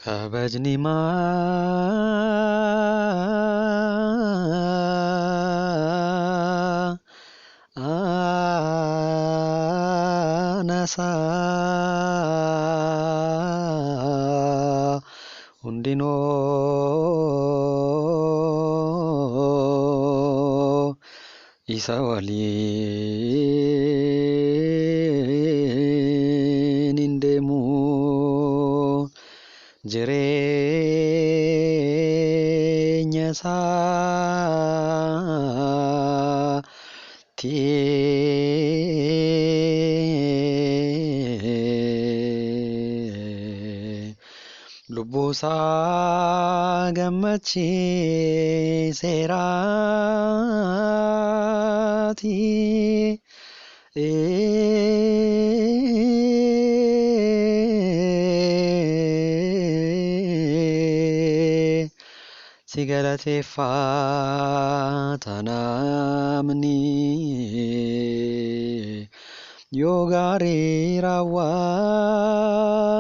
kabajni anasa hundinoo isa waliin hin deemu jireenya isaatii lubbuusaa gammachiiseeraati. Si galateeffata namni yoo gaarii raawwate.